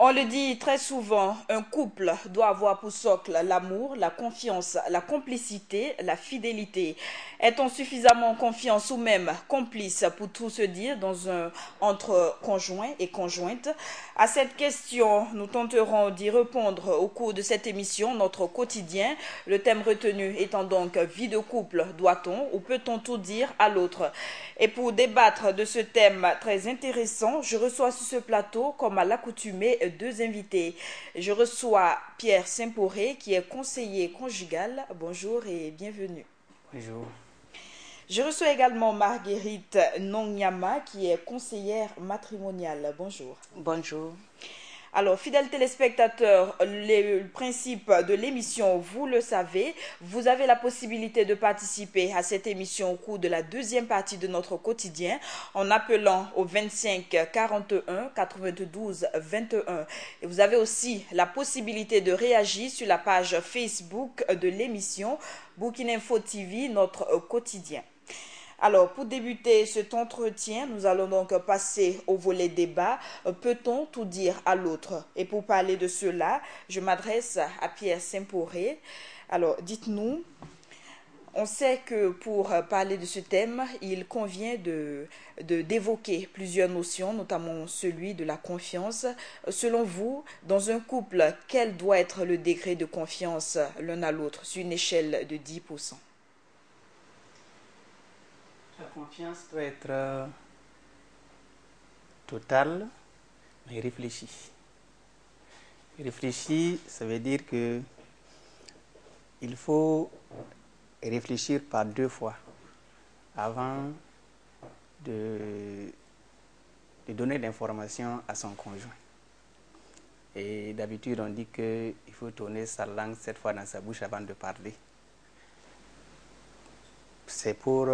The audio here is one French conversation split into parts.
On le dit très souvent, un couple doit avoir pour socle l'amour, la confiance, la complicité, la fidélité. Est-on suffisamment confiance ou même complice pour tout se dire entre conjoints et conjointes? À cette question, nous tenterons d'y répondre au cours de cette émission, notre quotidien. Le thème retenu étant donc vie de couple, doit-on ou peut-on tout dire à l'autre? Et pour débattre de ce thème très intéressant, je reçois sur ce plateau, comme à l'accoutumée, deux invités. Je reçois Pierre Saint-Poré, qui est conseiller conjugal. Bonjour et bienvenue. Bonjour. Je reçois également Marguerite Nonyama, qui est conseillère matrimoniale. Bonjour. Bonjour. Alors, fidèles téléspectateurs, le principe de l'émission, vous le savez, vous avez la possibilité de participer à cette émission au cours de la deuxième partie de notre quotidien en appelant au 25 41 92 21. Et vous avez aussi la possibilité de réagir sur la page Facebook de l'émission Burkina-Info TV, notre quotidien. Alors, pour débuter cet entretien, nous allons donc passer au volet débat. Peut-on tout dire à l'autre? Et pour parler de cela, je m'adresse à Pierre Saint-Poré. Alors, dites-nous, on sait que pour parler de ce thème, il convient d'évoquer plusieurs notions, notamment celui de la confiance. Selon vous, dans un couple, quel doit être le degré de confiance l'un à l'autre sur une échelle de 10%? La confiance doit être totale, mais réfléchie. Réfléchie, ça veut dire que il faut réfléchir par deux fois avant de donner l'information à son conjoint. Et d'habitude, on dit qu'il faut tourner sa langue 7 fois dans sa bouche avant de parler. C'est pour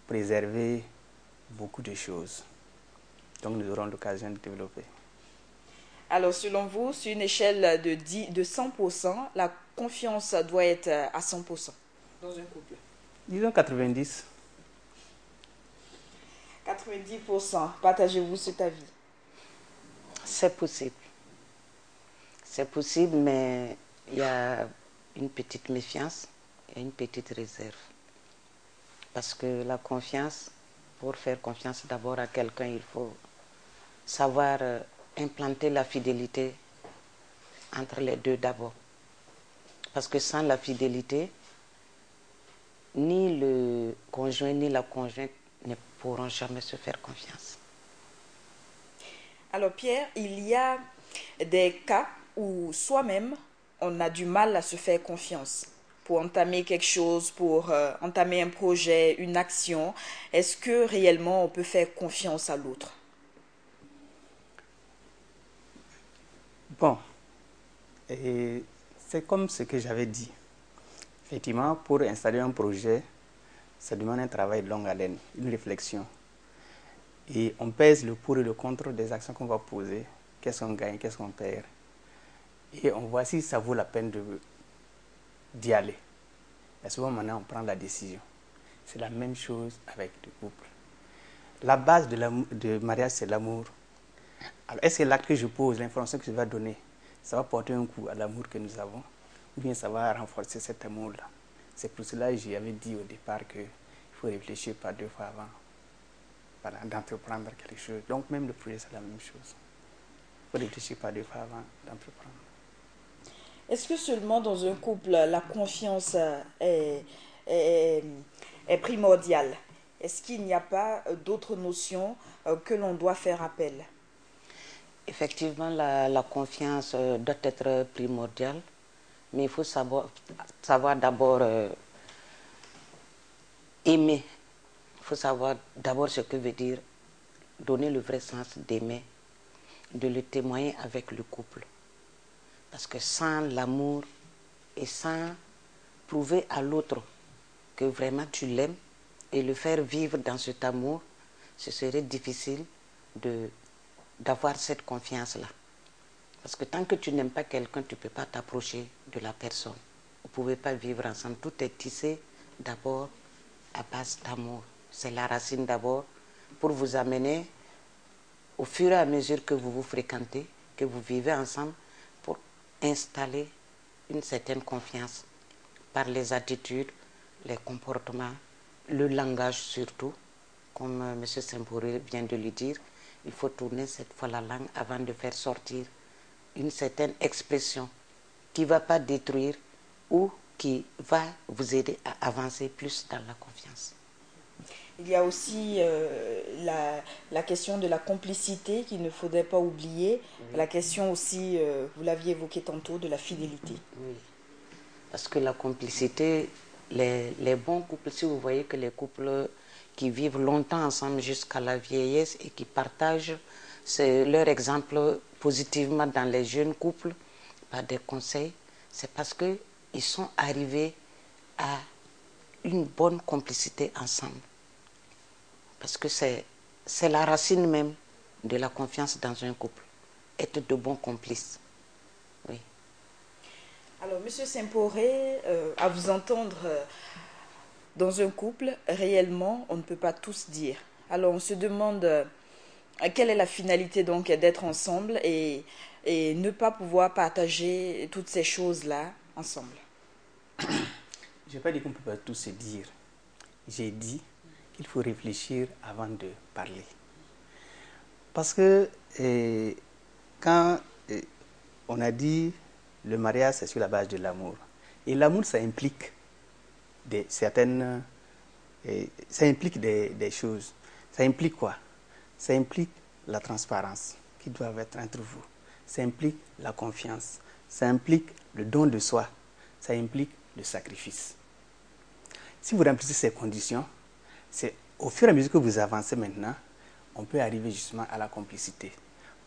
préserver beaucoup de choses. Donc nous aurons l'occasion de développer. Alors, selon vous, sur une échelle de 100%, la confiance doit être à 100% dans un couple? Disons 90. 90%. Partagez-vous cet avis? C'est possible. C'est possible, mais il y a une petite méfiance et une petite réserve. Parce que la confiance, pour faire confiance d'abord à quelqu'un, il faut savoir implanter la fidélité entre les deux d'abord. Parce que sans la fidélité, ni le conjoint ni la conjointe ne pourront jamais se faire confiance. Alors Pierre, il y a des cas où soi-même, on a du mal à se faire confiance pour entamer quelque chose, pour entamer un projet, une action. Est-ce que réellement on peut faire confiance à l'autre? Bon, et c'est comme ce que j'avais dit. Effectivement, pour installer un projet, ça demande un travail de longue haleine, une réflexion. Et on pèse le pour et le contre des actions qu'on va poser, qu'est-ce qu'on gagne, qu'est-ce qu'on perd. Et on voit si ça vaut la peine d'y aller. Et souvent, maintenant, on prend la décision. C'est la même chose avec le couple. La base de mariage, c'est l'amour. Alors, est-ce que l'acte que je pose, l'information que je vais donner, ça va porter un coup à l'amour que nous avons, ou bien ça va renforcer cet amour-là? C'est pour cela que j'avais dit au départ qu'il faut réfléchir par deux fois avant d'entreprendre quelque chose. Donc, même le projet, c'est la même chose. Il faut réfléchir par deux fois avant d'entreprendre. Est-ce que seulement dans un couple, la confiance est, est primordiale? Est-ce qu'il n'y a pas d'autres notions que l'on doit faire appel? Effectivement, la confiance doit être primordiale, mais il faut savoir d'abord aimer. Il faut savoir d'abord ce que veut dire donner le vrai sens d'aimer, de le témoigner avec le couple. Parce que sans l'amour et sans prouver à l'autre que vraiment tu l'aimes et le faire vivre dans cet amour, ce serait difficile d'avoir cette confiance-là. Parce que tant que tu n'aimes pas quelqu'un, tu ne peux pas t'approcher de la personne. Vous ne pouvez pas vivre ensemble. Tout est tissé d'abord à base d'amour. C'est la racine d'abord pour vous amener, au fur et à mesure que vous vous fréquentez, que vous vivez ensemble pour installer une certaine confiance par les attitudes, les comportements, le langage surtout. Comme M. Semporé vient de le dire, il faut tourner cette fois la langue avant de faire sortir une certaine expression qui ne va pas détruire ou qui va vous aider à avancer plus dans la confiance. Il y a aussi la question de la complicité qu'il ne faudrait pas oublier. Oui. La question aussi, vous l'aviez évoqué tantôt, de la fidélité. Oui, parce que la complicité, les bons couples, si vous voyez que les couples qui vivent longtemps ensemble jusqu'à la vieillesse et qui partagent leur exemple positivement dans les jeunes couples par des conseils, c'est parce qu'ils sont arrivés à une bonne complicité ensemble. Parce que c'est la racine même de la confiance dans un couple, être de bons complices. Oui. Alors, M. Semporé, à vous entendre, dans un couple, réellement, on ne peut pas tous dire. Alors, on se demande quelle est la finalité donc d'être ensemble et ne pas pouvoir partager toutes ces choses-là ensemble. Je n'ai pas dit qu'on ne peut pas tout se dire. J'ai dit qu'il faut réfléchir avant de parler. Parce que quand on a dit le mariage, c'est sur la base de l'amour. Et l'amour, ça implique des choses. Ça implique quoi? Ça implique la transparence qui doit être entre vous. Ça implique la confiance. Ça implique le don de soi. Ça implique le sacrifice. Si vous remplissez ces conditions, c'est au fur et à mesure que vous avancez maintenant, on peut arriver justement à la complicité.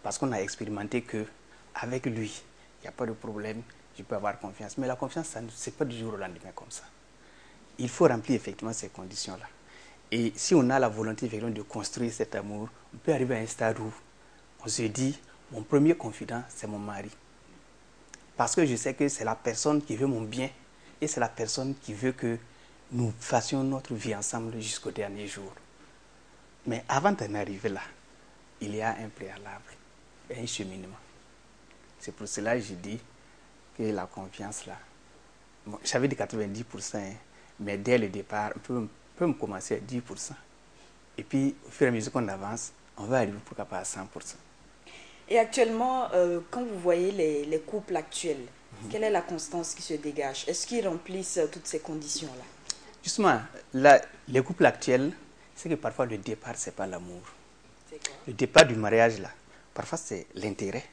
Parce qu'on a expérimenté qu'avec lui, il n'y a pas de problème, je peux avoir confiance. Mais la confiance, ce n'est pas du jour au lendemain comme ça. Il faut remplir effectivement ces conditions-là. Et si on a la volonté effectivement de construire cet amour, on peut arriver à un stade où on se dit, mon premier confident, c'est mon mari. Parce que je sais que c'est la personne qui veut mon bien et c'est la personne qui veut que nous fassions notre vie ensemble jusqu'au dernier jour. Mais avant d'en arriver là, il y a un préalable, un cheminement. C'est pour cela que je dis que la confiance là, bon, j'avais dit 90%, hein, mais dès le départ, on peut me commencer à 10%. Et puis, au fur et à mesure qu'on avance, on va arriver pourquoi pas à 100%. Et actuellement, quand vous voyez les couples actuels, quelle est la constance qui se dégage? Est-ce qu'ils remplissent toutes ces conditions-là? Justement, là, les couples actuels, c'est que parfois le départ, ce n'est pas l'amour. Le départ du mariage, là, parfois c'est l'intérêt.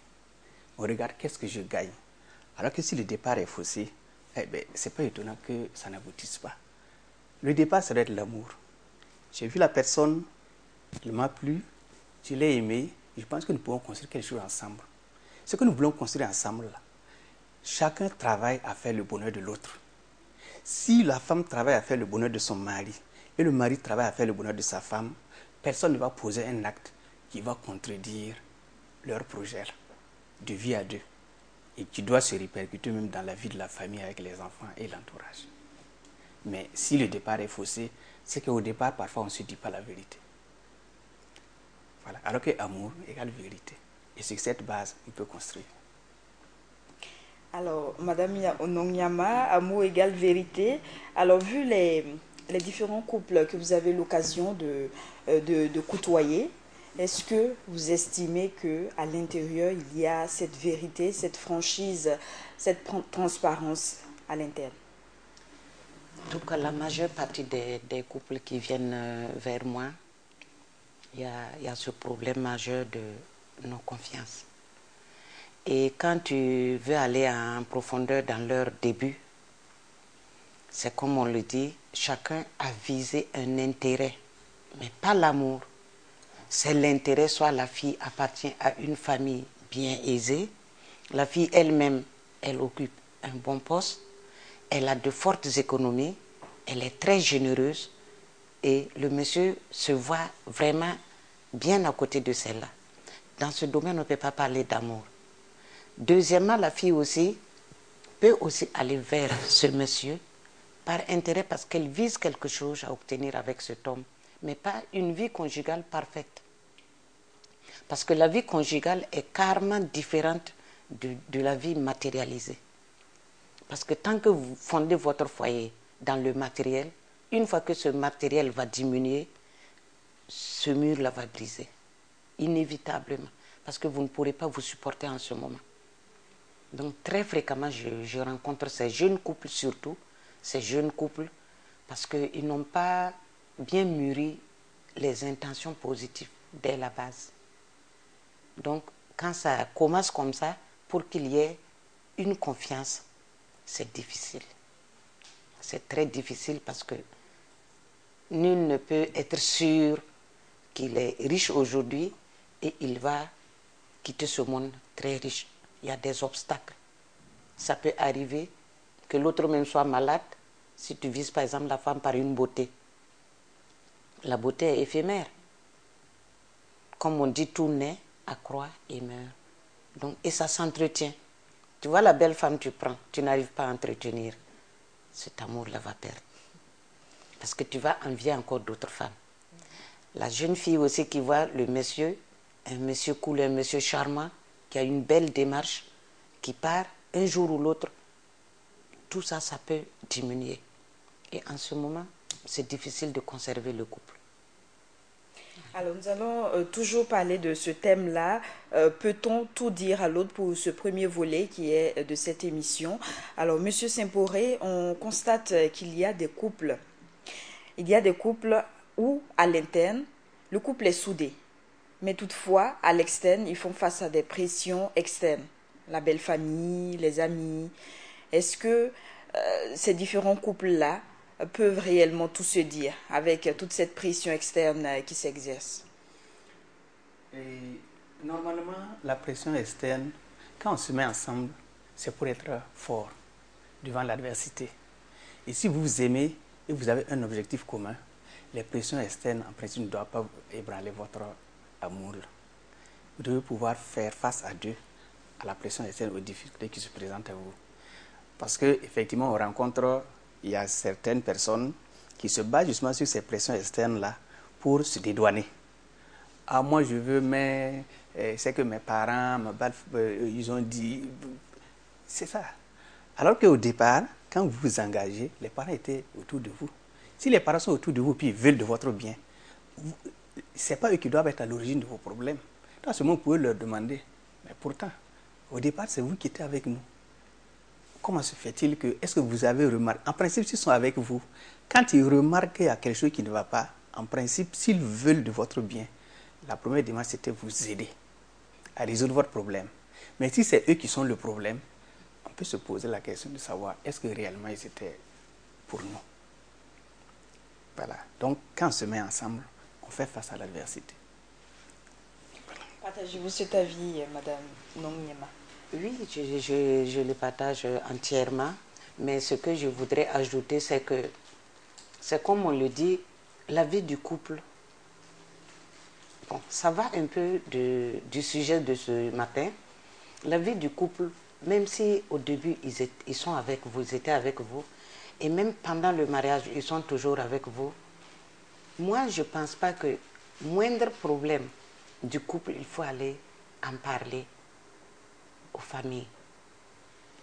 On regarde qu'est-ce que je gagne. Alors que si le départ est faussé, eh ben, ce n'est pas étonnant que ça n'aboutisse pas. Le départ, ça doit être l'amour. J'ai vu la personne, elle m'a plu, je l'ai aimé, je pense que nous pouvons construire quelque chose ensemble. Ce que nous voulons construire ensemble, là, chacun travaille à faire le bonheur de l'autre. Si la femme travaille à faire le bonheur de son mari et le mari travaille à faire le bonheur de sa femme, personne ne va poser un acte qui va contredire leur projet là, de vie à deux. Et qui doit se répercuter même dans la vie de la famille avec les enfants et l'entourage. Mais si le départ est faussé, c'est qu'au départ, parfois, on ne se dit pas la vérité. Voilà. Alors que amour égale vérité. Et sur cette base, on peut construire. Alors, Madame Ononyama, amour égale vérité. Alors, vu les différents couples que vous avez l'occasion de côtoyer, est-ce que vous estimez qu'à l'intérieur, il y a cette vérité, cette franchise, cette transparence à l'interne? En tout cas, la majeure partie des couples qui viennent vers moi, il y a ce problème majeur de non-confiance. Et quand tu veux aller en profondeur dans leur début, c'est comme on le dit, chacun a visé un intérêt, mais pas l'amour. C'est l'intérêt, soit la fille appartient à une famille bien aisée, la fille elle-même, elle occupe un bon poste, elle a de fortes économies, elle est très généreuse et le monsieur se voit vraiment bien à côté de celle-là. Dans ce domaine, on ne peut pas parler d'amour. Deuxièmement, la fille aussi peut aussi aller vers ce monsieur par intérêt parce qu'elle vise quelque chose à obtenir avec cet homme, mais pas une vie conjugale parfaite. Parce que la vie conjugale est carrément différente de la vie matérialisée. Parce que tant que vous fondez votre foyer dans le matériel, une fois que ce matériel va diminuer, ce mur-là va briser, inévitablement, parce que vous ne pourrez pas vous supporter en ce moment. Donc très fréquemment, je rencontre ces jeunes couples surtout, ces jeunes couples, parce qu'ils n'ont pas bien mûri les intentions positives dès la base. Donc quand ça commence comme ça, pour qu'il y ait une confiance, c'est difficile. C'est très difficile parce que nul ne peut être sûr qu'il est riche aujourd'hui et il va quitter ce monde très riche. Il y a des obstacles. Ça peut arriver que l'autre même soit malade si tu vises par exemple la femme par une beauté. La beauté est éphémère. Comme on dit, tout naît, accroît et meurt. Donc, et ça s'entretient. Tu vois la belle femme tu prends, tu n'arrives pas à entretenir. Cet amour-là va perdre. Parce que tu vas envier encore d'autres femmes. La jeune fille aussi qui voit le monsieur, un monsieur cool, un monsieur charmant, qui a une belle démarche, qui part un jour ou l'autre, tout ça, ça peut diminuer. Et en ce moment, c'est difficile de conserver le couple. Alors, nous allons toujours parler de ce thème-là. Peut-on tout dire à l'autre pour ce premier volet qui est de cette émission? Alors, Monsieur Saint-Poré, on constate qu'il y a des couples. Il y a des couples où, à l'interne, le couple est soudé. Mais toutefois, à l'externe, ils font face à des pressions externes. La belle famille, les amis. Est-ce que ces différents couples-là peuvent réellement tout se dire avec toute cette pression externe qui s'exerce? Et normalement, la pression externe, quand on se met ensemble, c'est pour être fort devant l'adversité. Et si vous vous aimez et vous avez un objectif commun, les pressions externes, en principe, ne doivent pas ébranler votre amour. Vous devez pouvoir faire face à Dieu, à la pression externe, aux difficultés qui se présentent à vous. Parce qu'effectivement, on rencontre, il y a certaines personnes qui se basent justement sur ces pressions externes-là pour se dédouaner. Ah, moi je veux, mais c'est que mes parents me battent, ils ont dit. C'est ça. Alors qu'au départ, quand vous vous engagez, les parents étaient autour de vous. Si les parents sont autour de vous et veulent de votre bien, ce n'est pas eux qui doivent être à l'origine de vos problèmes. Dans ce moment, vous pouvez leur demander. Mais pourtant, au départ, c'est vous qui étiez avec nous. Comment se fait-il que, est-ce que vous avez remarqué, en principe, s'ils sont avec vous, quand ils remarquent qu'il y a quelque chose qui ne va pas, en principe, s'ils veulent de votre bien, la première démarche, c'était vous aider à résoudre votre problème. Mais si c'est eux qui sont le problème, on peut se poser la question de savoir, est-ce que réellement ils étaient pour nous? Voilà. Donc, quand on se met ensemble, on fait face à l'adversité. Voilà. Partagez-vous cet avis, Madame Nongyema? Oui, je le partage entièrement, mais ce que je voudrais ajouter, c'est que, c'est comme on le dit, la vie du couple, bon, ça va un peu du sujet de ce matin. La vie du couple, même si au début ils sont avec vous, ils étaient avec vous, et même pendant le mariage, ils sont toujours avec vous, moi je ne pense pas que moindre problème du couple, il faut aller en parler aux familles.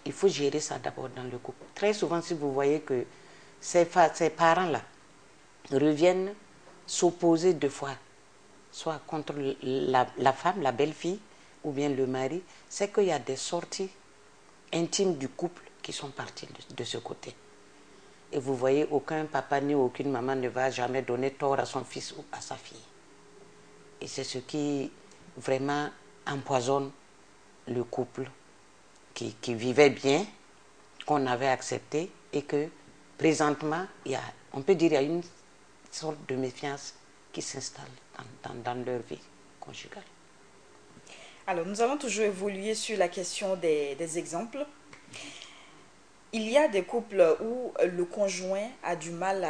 Il faut gérer ça d'abord dans le couple. Très souvent, si vous voyez que ces parents-là reviennent s'opposer deux fois, soit contre la femme, la belle-fille, ou bien le mari, c'est qu'il y a des sorties intimes du couple qui sont parties de ce côté. Et vous voyez, aucun papa ni aucune maman ne va jamais donner tort à son fils ou à sa fille. Et c'est ce qui vraiment empoisonne le couple qui vivait bien, qu'on avait accepté, et que présentement, on peut dire qu'il y a une sorte de méfiance qui s'installe dans leur vie conjugale. Alors, nous allons toujours évoluer sur la question des exemples. Il y a des couples où le conjoint a du mal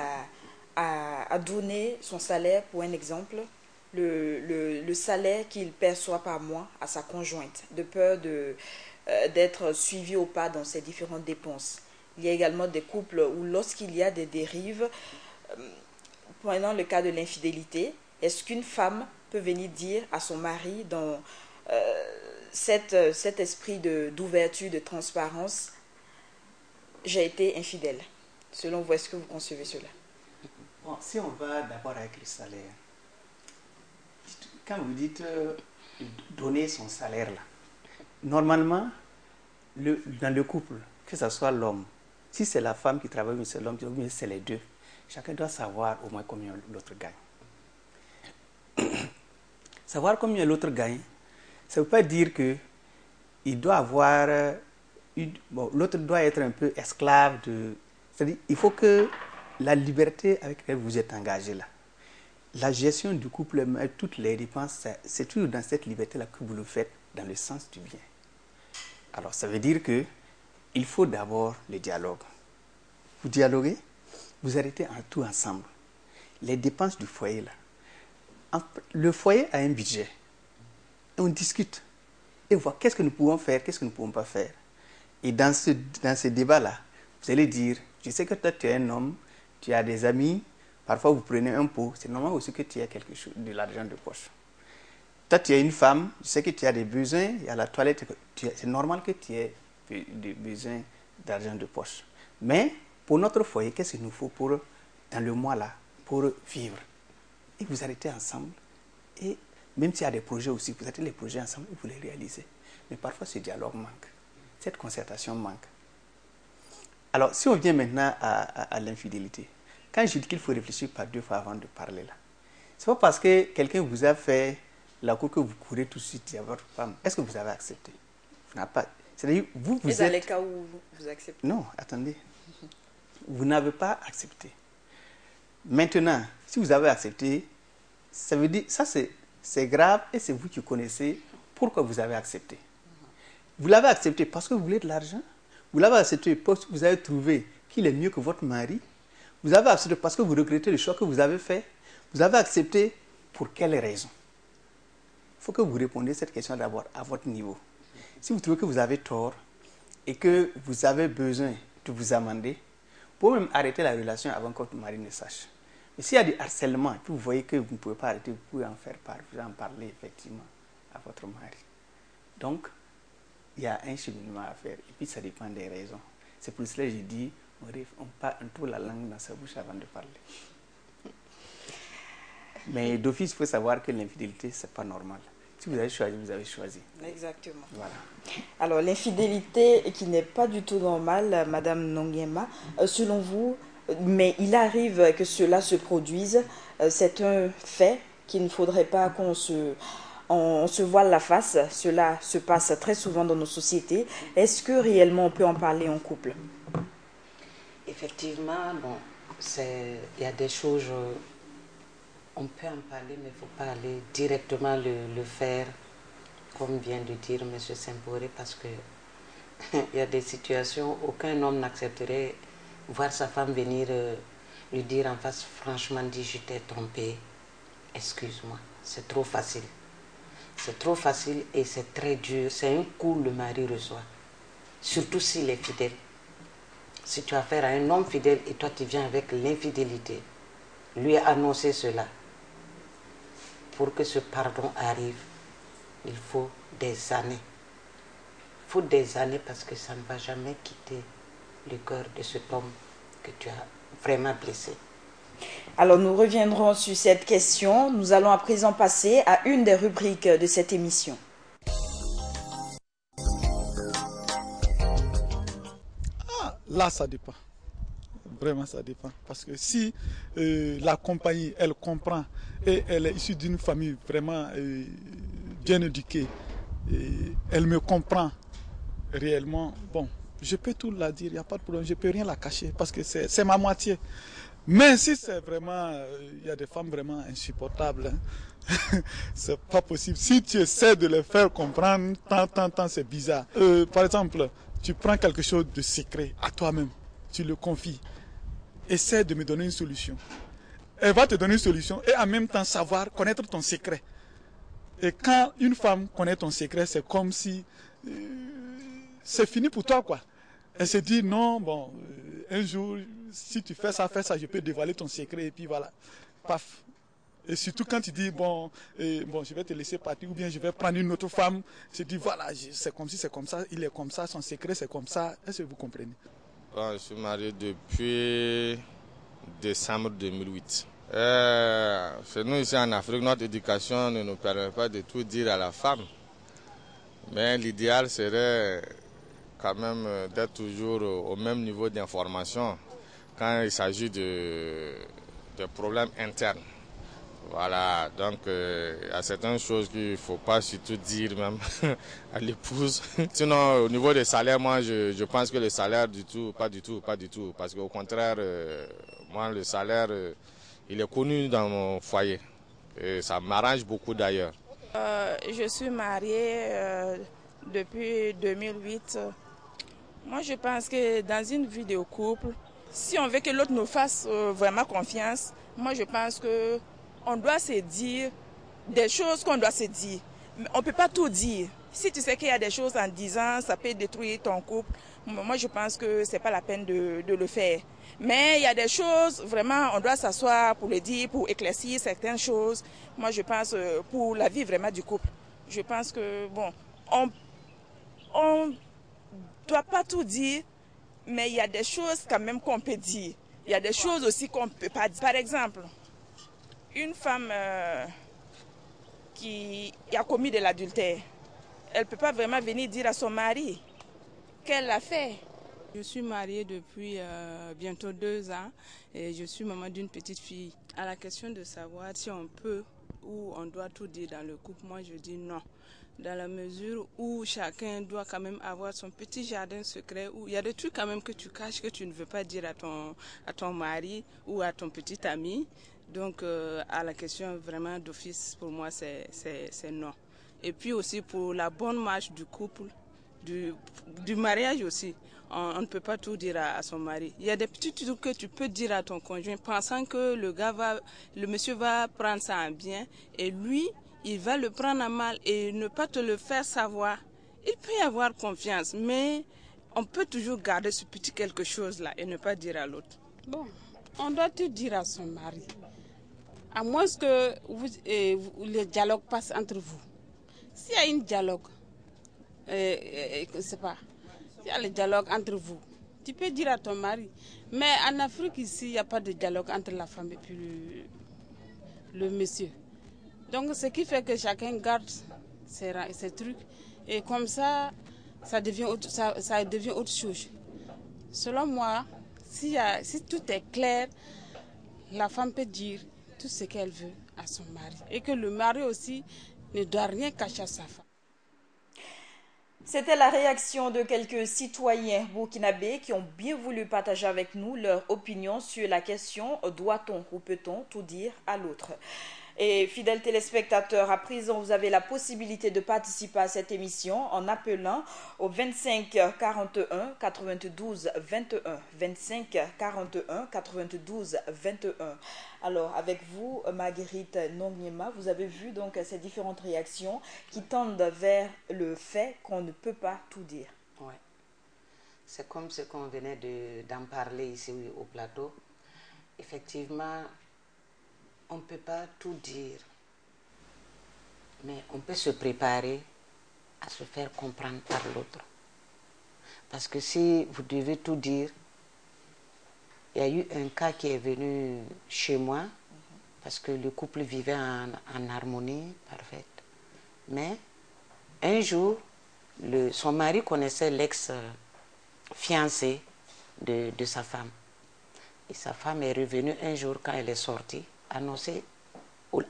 à donner son salaire, pour un exemple, le salaire qu'il perçoit par mois à sa conjointe, de peur d'être suivi au pas dans ses différentes dépenses. Il y a également des couples où lorsqu'il y a des dérives, prenant le cas de l'infidélité, est-ce qu'une femme peut venir dire à son mari dans cet esprit d'ouverture, de transparence, j'ai été infidèle. Selon vous, est-ce que vous concevez cela? Bon, si on va d'abord avec le salaire, quand vous dites donner son salaire là, normalement, dans le couple, que ce soit l'homme, si c'est la femme qui travaille ou c'est l'homme, ou c'est les deux, chacun doit savoir au moins combien l'autre gagne. Savoir combien l'autre gagne, ça ne veut pas dire que il doit avoir l'autre doit être un peu esclave de. C'est-à-dire, il faut que la liberté avec laquelle vous êtes engagé là, la gestion du couple, toutes les dépenses, c'est toujours dans cette liberté-là que vous le faites dans le sens du bien. Alors, ça veut dire que il faut d'abord le dialogue. Vous dialoguez, vous arrêtez tout ensemble. Les dépenses du foyer là. Le foyer a un budget. Et on discute et on voit qu'est-ce que nous pouvons faire, qu'est-ce que nous ne pouvons pas faire. Et dans ce débat-là, vous allez dire, je sais que toi tu es un homme, tu as des amis, parfois vous prenez un pot, c'est normal aussi que tu aies quelque chose, de l'argent de poche. Toi tu es une femme, je sais que tu as des besoins, il y a la toilette, c'est normal que tu aies des besoins d'argent de poche. Mais pour notre foyer, qu'est-ce qu'il nous faut dans le mois là, pour vivre? Et vous arrêtez ensemble. Et même s'il y a des projets aussi, vous arrêtez les projets ensemble et vous les réalisez. Mais parfois ce dialogue manque, cette concertation manque. Alors si on vient maintenant à l'infidélité, quand je dis qu'il faut réfléchir par deux fois avant de parler là, c'est pas parce que quelqu'un vous a fait la cour que vous courez tout de suite à votre femme. Est-ce que vous avez accepté? Vous n'avez pas. C'est-à-dire, vous Et dans êtes... les cas où vous acceptez? Non, attendez. Vous n'avez pas accepté. Maintenant, si vous avez accepté, ça veut dire, ça c'est grave et c'est vous qui connaissez pourquoi vous avez accepté. Vous l'avez accepté parce que vous voulez de l'argent. Vous l'avez accepté parce que vous avez trouvé qu'il est mieux que votre mari. Vous avez accepté parce que vous regrettez le choix que vous avez fait. Vous avez accepté pour quelle raison? Il faut que vous répondiez à cette question d'abord à votre niveau. Si vous trouvez que vous avez tort et que vous avez besoin de vous amender, vous pouvez même arrêter la relation avant que votre mari ne sache. Mais s'il y a du harcèlement et que vous voyez que vous ne pouvez pas arrêter, vous pouvez en faire part, vous en parler effectivement à votre mari. Donc, il y a un cheminement à faire et puis ça dépend des raisons. C'est pour cela que j'ai dit, on trouve la langue dans sa bouche avant de parler. Mais d'office, il faut savoir que l'infidélité, ce n'est pas normal. Si vous avez choisi, vous avez choisi. Exactement. Voilà. Alors, l'infidélité qui n'est pas du tout normale, Madame Nongyema, selon vous, mais il arrive que cela se produise, c'est un fait qu'il ne faudrait pas qu'on se voile la face. Cela se passe très souvent dans nos sociétés. Est-ce que réellement on peut en parler en couple? Effectivement, bon, il y a des choses, on peut en parler, mais il ne faut pas aller directement le faire, comme vient de dire M. Simporé, parce que il y a des situations où aucun homme n'accepterait voir sa femme venir lui dire en face, franchement, dit je t'ai trompé, excuse-moi, c'est trop facile. C'est trop facile et c'est très dur, c'est un coup le mari reçoit, surtout s'il est fidèle. Si tu as affaire à un homme fidèle et toi tu viens avec l'infidélité, lui annoncer cela, pour que ce pardon arrive, il faut des années. Il faut des années parce que ça ne va jamais quitter le cœur de cet homme que tu as vraiment blessé. Alors nous reviendrons sur cette question. Nous allons à présent passer à une des rubriques de cette émission. Là, ça dépend. Vraiment, ça dépend. Parce que si la compagnie, elle comprend et elle est issue d'une famille vraiment bien éduquée, et elle me comprend réellement, bon, je peux tout la dire, il n'y a pas de problème, je ne peux rien la cacher parce que c'est ma moitié. Mais si c'est vraiment, il y a des femmes vraiment insupportables, hein. C'est pas possible. Si tu essaies de les faire comprendre, tant, c'est bizarre. Par exemple, tu prends quelque chose de secret à toi-même, tu le confies. Essaie de me donner une solution. Elle va te donner une solution et en même temps connaître ton secret. Et quand une femme connaît ton secret, c'est comme si c'est fini pour toi, quoi. Elle se dit non, bon, un jour, si tu fais ça, je peux dévoiler ton secret et puis voilà. Paf. Et surtout quand tu dis, bon, je vais te laisser partir ou bien je vais prendre une autre femme, tu dis, voilà, c'est comme si c'est comme ça, il est comme ça, son secret c'est comme ça. Est-ce que vous comprenez? Bon, je suis marié depuis décembre 2008. Chez nous ici en Afrique, notre éducation ne nous permet pas de tout dire à la femme. Mais l'idéal serait quand même d'être toujours au même niveau d'information quand il s'agit de problèmes internes. Voilà, donc il y a certaines choses qu'il ne faut pas surtout dire même à l'épouse. Sinon, au niveau des salaires, moi je pense que le salaire pas du tout. Parce qu'au contraire, moi le salaire, il est connu dans mon foyer. Et ça m'arrange beaucoup d'ailleurs. Je suis mariée depuis 2008. Moi, je pense que dans une vie de couple, si on veut que l'autre nous fasse vraiment confiance, moi, je pense que on doit se dire des choses qu'on doit se dire. Mais on ne peut pas tout dire. Si tu sais qu'il y a des choses en disant, ça peut détruire ton couple, moi, je pense que ce n'est pas la peine de le faire. Mais il y a des choses, vraiment, on doit s'asseoir pour le dire, pour éclaircir certaines choses. Moi, je pense pour la vie vraiment du couple. Je pense que, bon, on doit pas tout dire, mais il y a des choses quand même qu'on peut dire. Il y a des choses aussi qu'on ne peut pas dire. Par exemple, une femme qui a commis de l'adultère, elle ne peut pas vraiment venir dire à son mari qu'elle l'a fait. Je suis mariée depuis bientôt 2 ans et je suis maman d'une petite fille. À la question de savoir si on peut ou on doit tout dire dans le couple, moi je dis non. Dans la mesure où chacun doit quand même avoir son petit jardin secret, où il y a des trucs quand même que tu caches, que tu ne veux pas dire à ton mari ou à ton petit ami. Donc à la question vraiment d'office, pour moi c'est non. Et puis aussi pour la bonne marche du couple, du mariage aussi, on ne peut pas tout dire à son mari. Il y a des petits trucs que tu peux dire à ton conjoint pensant que le monsieur va prendre ça en bien et lui, il va le prendre en mal et ne pas te le faire savoir. Il peut y avoir confiance, mais on peut toujours garder ce petit quelque chose là et ne pas dire à l'autre. Bon, on doit tout dire à son mari. À moins que le dialogue passe entre vous. S'il y a un dialogue, c'est pas, s'il y a le dialogue entre vous, tu peux dire à ton mari. Mais en Afrique ici, il n'y a pas de dialogue entre la femme et puis le monsieur. Donc ce qui fait que chacun garde ses trucs et comme ça devient autre chose. Selon moi, si tout est clair, la femme peut dire tout ce qu'elle veut à son mari et que le mari aussi ne doit rien cacher à sa femme. C'était la réaction de quelques citoyens burkinabés qui ont bien voulu partager avec nous leur opinion sur la question « Doit-on ou peut-on tout dire à l'autre ?» Et fidèles téléspectateurs, à présent, vous avez la possibilité de participer à cette émission en appelant au 25 41 92 21. 25 41 92 21. Alors, avec vous, Marguerite Nongyema, vous avez vu donc ces différentes réactions qui tendent vers le fait qu'on ne peut pas tout dire. Ouais. C'est comme ce qu'on venait d'en parler ici au plateau. Effectivement, on ne peut pas tout dire, mais on peut se préparer à se faire comprendre par l'autre. Parce que si vous devez tout dire, il y a eu un cas qui est venu chez moi, parce que le couple vivait en harmonie parfaite. Mais un jour, son mari connaissait l'ex-fiancé de sa femme. Et sa femme est revenue un jour quand elle est sortie, annoncer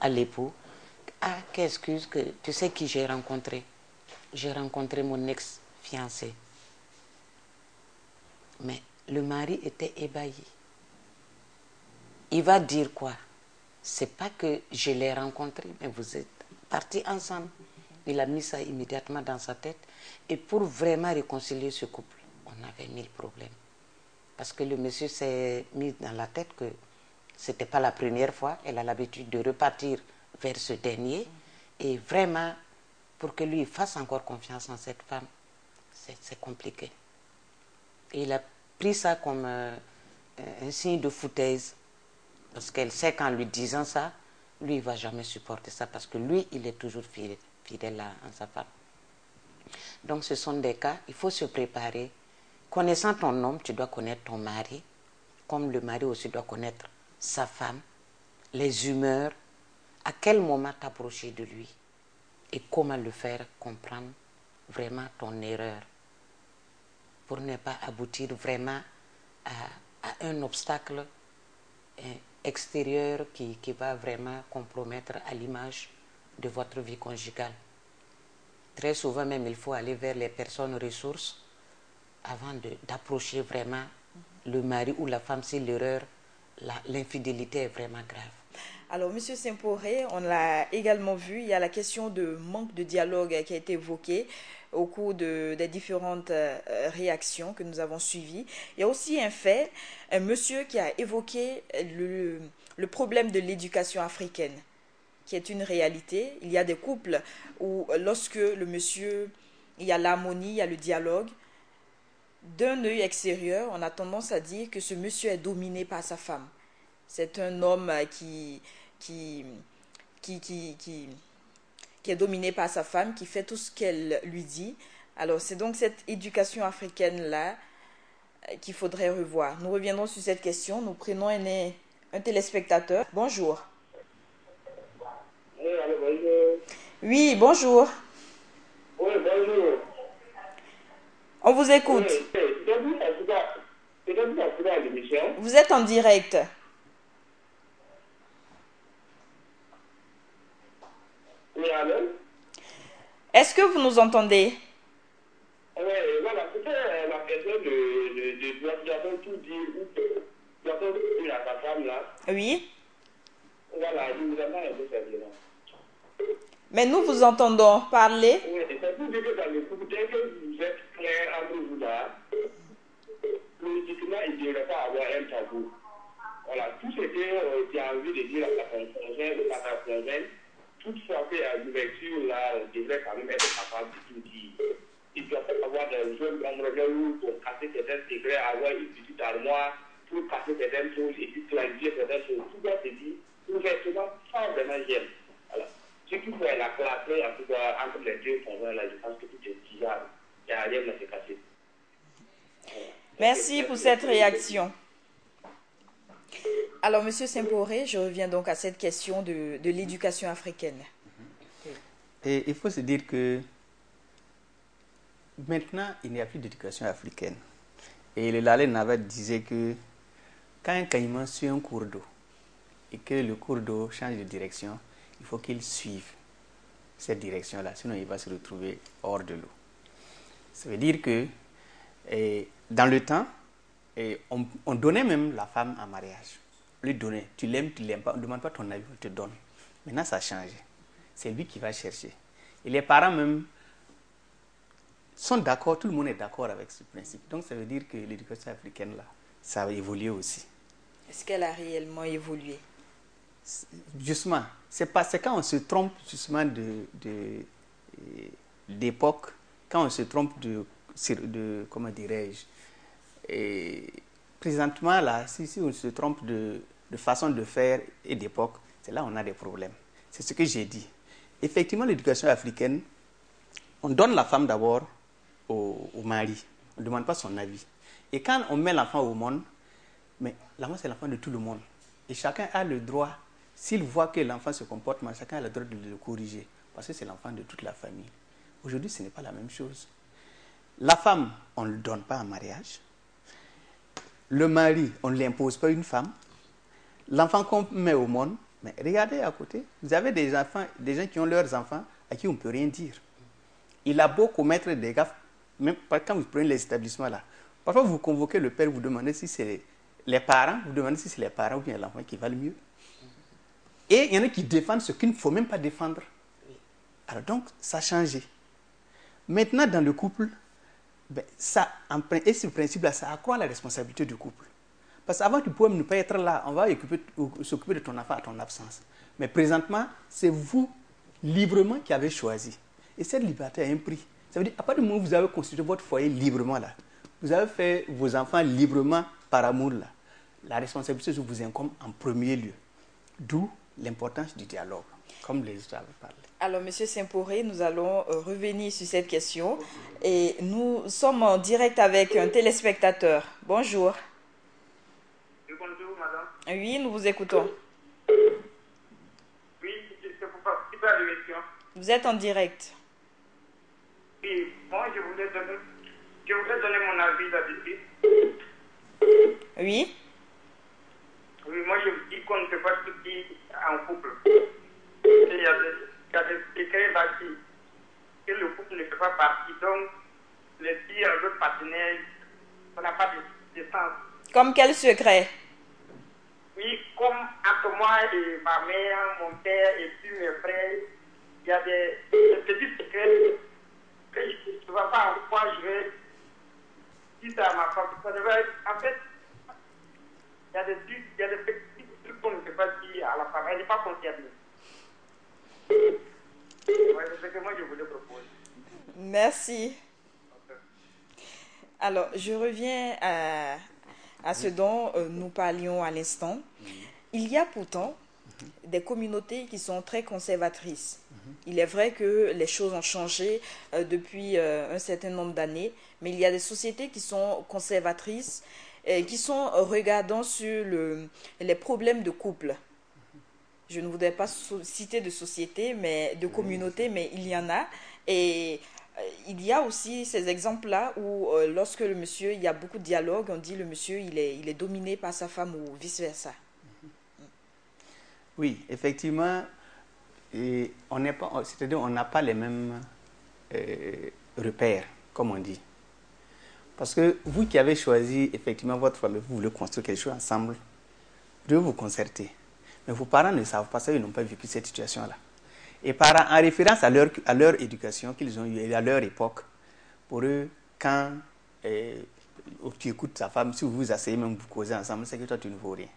à l'époux: ah, qu'excuse, que tu sais qui j'ai rencontré? J'ai rencontré mon ex-fiancé. Mais le mari était ébahi. Il va dire quoi? C'est pas que je l'ai rencontré, mais vous êtes partis ensemble. Il a mis ça immédiatement dans sa tête. Et pour vraiment réconcilier ce couple, on avait 1000 problèmes. Parce que le monsieur s'est mis dans la tête que ce n'était pas la première fois. Elle a l'habitude de repartir vers ce dernier. Et vraiment, pour que lui fasse encore confiance en cette femme, c'est compliqué. Et il a pris ça comme un signe de foutaise. Parce qu'elle sait qu'en lui disant ça, lui, il ne va jamais supporter ça parce que lui, il est toujours fidèle à sa femme. Donc, ce sont des cas, il faut se préparer. Connaissant ton homme, tu dois connaître ton mari, comme le mari aussi doit connaître sa femme, les humeurs, à quel moment t'approcher de lui et comment le faire comprendre vraiment ton erreur pour ne pas aboutir vraiment à un obstacle extérieur qui va vraiment compromettre à l'image de votre vie conjugale. Très souvent même, il faut aller vers les personnes ressources avant d'approcher vraiment le mari ou la femme si l'erreur, l'infidélité est vraiment grave. Alors, M. Simporé, on l'a également vu, il y a la question de manque de dialogue qui a été évoquée au cours des différentes réactions que nous avons suivies. Il y a aussi un fait, un monsieur qui a évoqué le problème de l'éducation africaine, qui est une réalité. Il y a des couples où lorsque le monsieur, il y a l'harmonie, il y a le dialogue, d'un œil extérieur, on a tendance à dire que ce monsieur est dominé par sa femme. C'est un homme qui est dominé par sa femme, qui fait tout ce qu'elle lui dit. Alors, c'est donc cette éducation africaine-là qu'il faudrait revoir. Nous reviendrons sur cette question. Nous prenons un téléspectateur. Bonjour. Oui, allô, bonjour. Oui, bonjour. Oui, bonjour. On vous écoute. Vous êtes en direct. Oui, allô? Est-ce que vous nous entendez? Oui, voilà, c'était la question de doit-on tout dire à sa femme là? Oui. Voilà, je vous entends un peu servir. Mais nous vous entendons parler. Oui, c'est pour dire que dans le couple, dès que vous êtes clair entre vous là, logiquement, il ne devrait pas avoir un tabou. Voilà, tout ce que tu as envie de dire à ton conjoint ou à ta conjointe, toutefois que la l'ouverture là devrait quand même être capable de tout dire. Il ne doit pas avoir des jeunes hommes pour casser certains secrets, avoir une petite armoire pour casser certaines choses et puis clarifier certaines choses. Tout doit se dire ouvertement sans vraiment gêne. Voilà. Ce qu'il faut est la clarté en tout cas entre les deux conjoints là, je pense que tout est bizarre. Il n'y a rien à se casser. Voilà. Merci pour cette réaction. Alors, M. Simporé, je reviens donc à cette question de l'éducation africaine. Et il faut se dire que maintenant, il n'y a plus d'éducation africaine. Et le Lalé Navet disait que quand un caïman suit un cours d'eau et que le cours d'eau change de direction, il faut qu'il suive cette direction-là, sinon il va se retrouver hors de l'eau. Ça veut dire que dans le temps, on donnait même la femme en mariage. On lui donnait, tu l'aimes pas, on ne demande pas ton avis, on te donne. Maintenant, ça a changé. C'est lui qui va chercher. Et les parents même sont d'accord, tout le monde est d'accord avec ce principe. Donc ça veut dire que l'éducation africaine, là, ça a évolué aussi. Est-ce qu'elle a réellement évolué? Justement, c'est quand on se trompe justement d'époque, quand on se trompe de comment dirais-je, et présentement là, si on se trompe de façon de faire et d'époque, c'est là où on a des problèmes. C'est ce que j'ai dit. Effectivement, l'éducation africaine, on donne la femme d'abord au mari. On ne demande pas son avis. Et quand on met l'enfant au monde, mais l'enfant c'est l'enfant de tout le monde. Et chacun a le droit, s'il voit que l'enfant se comporte mal, chacun a le droit de le corriger. Parce que c'est l'enfant de toute la famille. Aujourd'hui, ce n'est pas la même chose. La femme, on ne le donne pas en mariage. Le mari, on ne l'impose pas une femme. L'enfant qu'on met au monde, mais regardez à côté, vous avez des enfants, des gens qui ont leurs enfants à qui on ne peut rien dire. Il a beau commettre des gaffes, même quand vous prenez les établissements là. Parfois vous convoquez le père, vous demandez si c'est les parents, vous demandez si c'est les parents ou bien l'enfant qui va le mieux. Et il y en a qui défendent ce qu'il ne faut même pas défendre. Alors donc, ça a changé. Maintenant, dans le couple, et ce principe-là, ça accroît la responsabilité du couple. Parce qu'avant, tu pouvais ne pas être là, on va s'occuper de ton enfant à ton absence. Mais présentement, c'est vous, librement, qui avez choisi. Et cette liberté a un prix. Ça veut dire, à partir du moment où vous avez constitué votre foyer librement, là, vous avez fait vos enfants librement par amour, là, la responsabilité vous incombe en premier lieu. D'où l'importance du dialogue, comme les autres avaient parlé. Alors, Monsieur Simporé, nous allons revenir sur cette question. Et nous sommes en direct avec un téléspectateur. Bonjour. Bonjour, madame. Oui, nous vous écoutons. Oui, c'est pour participer à l'émission. Vous êtes en direct. Oui, moi, je voudrais donner mon avis là-dessus. Oui. Oui, moi, je dis qu'on ne peut pas tout dire en couple. Il y a des secrets là que le couple ne fait pas partie. Donc, les filles à l'autre partenaire, ça n'a pas de sens. Comme quel secret? Oui, comme entre moi et ma mère, mon père et puis mes frères, il y a des petits secrets que je ne sais pas en quoi je vais dire à ma femme. En fait, il y a des petits trucs qu'on ne peut pas dire à la femme. Elle n'est pas concernée. Ouais, c'est ce que moi je voulais proposer. Merci. Alors, je reviens à ce dont nous parlions à l'instant. Il y a pourtant des communautés qui sont très conservatrices. Il est vrai que les choses ont changé depuis un certain nombre d'années, mais il y a des sociétés qui sont conservatrices et qui sont regardant sur les problèmes de couple. Je ne voudrais pas citer de société, mais de communauté, mais il y en a. Et il y a aussi ces exemples-là où lorsque le monsieur, il y a beaucoup de dialogue, on dit le monsieur, il est dominé par sa femme ou vice-versa. Oui, effectivement, on n'a pas les mêmes repères, comme on dit. Parce que vous qui avez choisi effectivement votre famille, vous voulez construire quelque chose ensemble, vous devez vous concerter. Mais vos parents ne savent pas ça, ils n'ont pas vécu cette situation-là. Et en référence à leur éducation qu'ils ont eue et à leur époque, pour eux, quand tu écoutes ta femme, si vous vous asseyez même vous causez ensemble, c'est que toi tu ne vaux rien.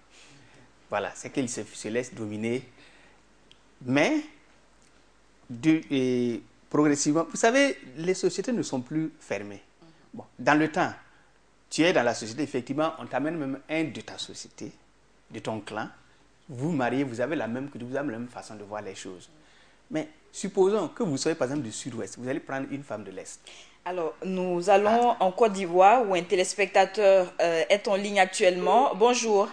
Voilà, c'est qu'ils se laissent dominer. Mais, progressivement, vous savez, les sociétés ne sont plus fermées. Bon, dans le temps, tu es dans la société, effectivement, on t'amène même un de ta société, de ton clan, vous mariez, vous avez la même façon de voir les choses. Mais supposons que vous soyez par exemple du sud-ouest, vous allez prendre une femme de l'est. Alors, nous allons en Côte d'Ivoire où un téléspectateur est en ligne actuellement. Bonjour.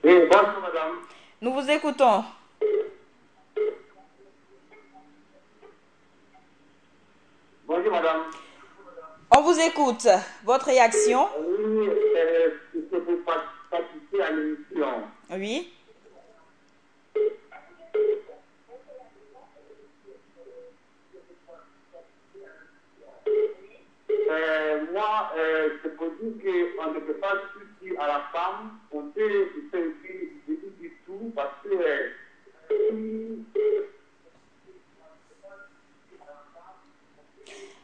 Oui, bonjour madame. Nous vous écoutons. Bonjour madame. On vous écoute. Votre réaction? Oui, c'est pour participer à l'émission. Oui. Moi, c'est pour dire qu'on ne peut pas tout dire à la femme. On peut aussi dire du tout parce que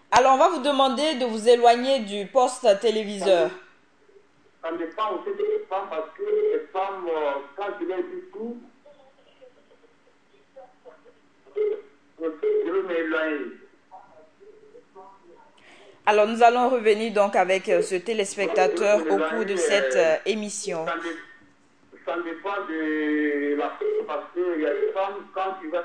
Alors, on va vous demander de vous éloigner du poste téléviseur. ça dépend aussi des femmes parce que les femmes, quand je leur dis tout, je veux m'éloigner. Alors, nous allons revenir donc avec ce téléspectateur au cours de cette émission. Ça dépend de la femme parce qu'il y a des femmes, quand tu vas...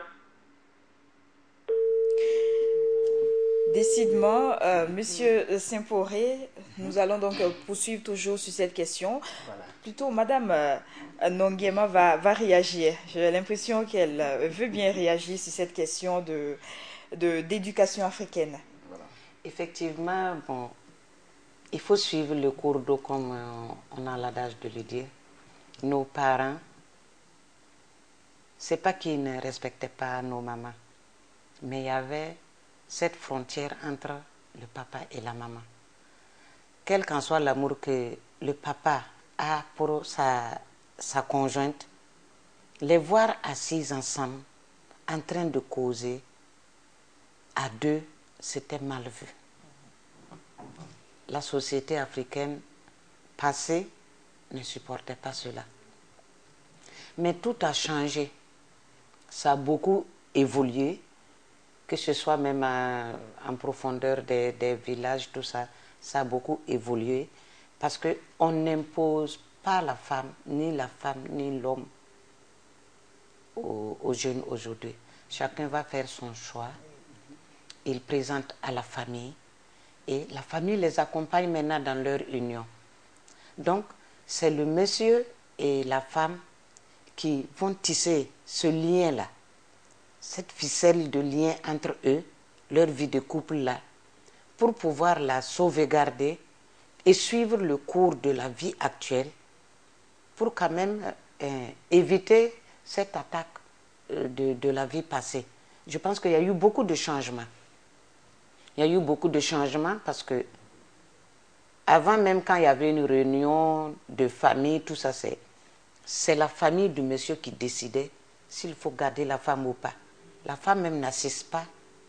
Décidément, Monsieur Simporé, nous allons donc poursuivre toujours sur cette question. Voilà. Plutôt, Madame Nonguema va réagir. J'ai l'impression qu'elle veut bien réagir sur cette question d'éducation africaine. Voilà. Effectivement, bon, il faut suivre le cours d'eau comme on a l'adage de le dire. Nos parents, c'est pas qu'ils ne respectaient pas nos mamans, mais il y avait cette frontière entre le papa et la maman. Quel qu'en soit l'amour que le papa a pour sa conjointe, les voir assises ensemble, en train de causer, à deux, c'était mal vu. La société africaine passée ne supportait pas cela. Mais tout a changé. Ça a beaucoup évolué. que ce soit même en profondeur des villages, tout ça, ça a beaucoup évolué parce qu'on n'impose pas la femme, ni l'homme aux jeunes aujourd'hui. Chacun va faire son choix, il présente à la famille et la famille les accompagne maintenant dans leur union. Donc, c'est le monsieur et la femme qui vont tisser ce lien-là, cette ficelle de lien entre eux, leur vie de couple-là, pour pouvoir la sauvegarder et suivre le cours de la vie actuelle pour quand même éviter cette attaque de la vie passée. Je pense qu'il y a eu beaucoup de changements. Il y a eu beaucoup de changements parce que avant même quand il y avait une réunion de famille, tout ça, c'est la famille du monsieur qui décidait s'il faut garder la femme ou pas. La femme même n'assiste pas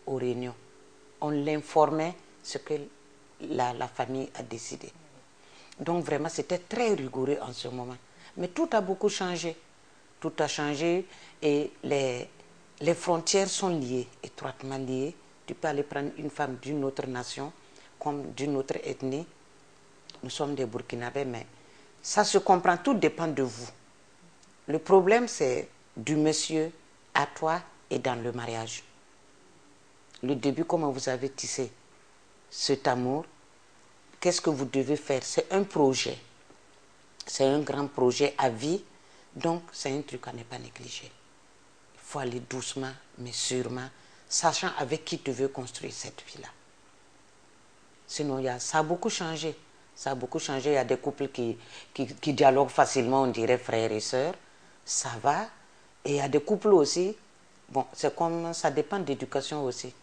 aux réunions. On l'informait ce que la famille a décidé. Donc vraiment, c'était très rigoureux en ce moment. Mais tout a beaucoup changé. Tout a changé et les frontières sont liées, étroitement liées. Tu peux aller prendre une femme d'une autre nation comme d'une autre ethnie. Nous sommes des Burkinabés, mais ça se comprend, tout dépend de vous. Le problème, c'est du monsieur à toi et dans le mariage. Le début, comment vous avez tissé cet amour, qu'est-ce que vous devez faire? C'est un projet. C'est un grand projet à vie, donc c'est un truc à ne pas négliger. Il faut aller doucement, mais sûrement, sachant avec qui tu veux construire cette vie-là. Sinon, ça a beaucoup changé. Ça a beaucoup changé. Il y a des couples qui dialoguent facilement, on dirait frères et sœurs. Ça va. Et il y a des couples aussi. Bon, c'est comme ça dépend de l'éducation aussi.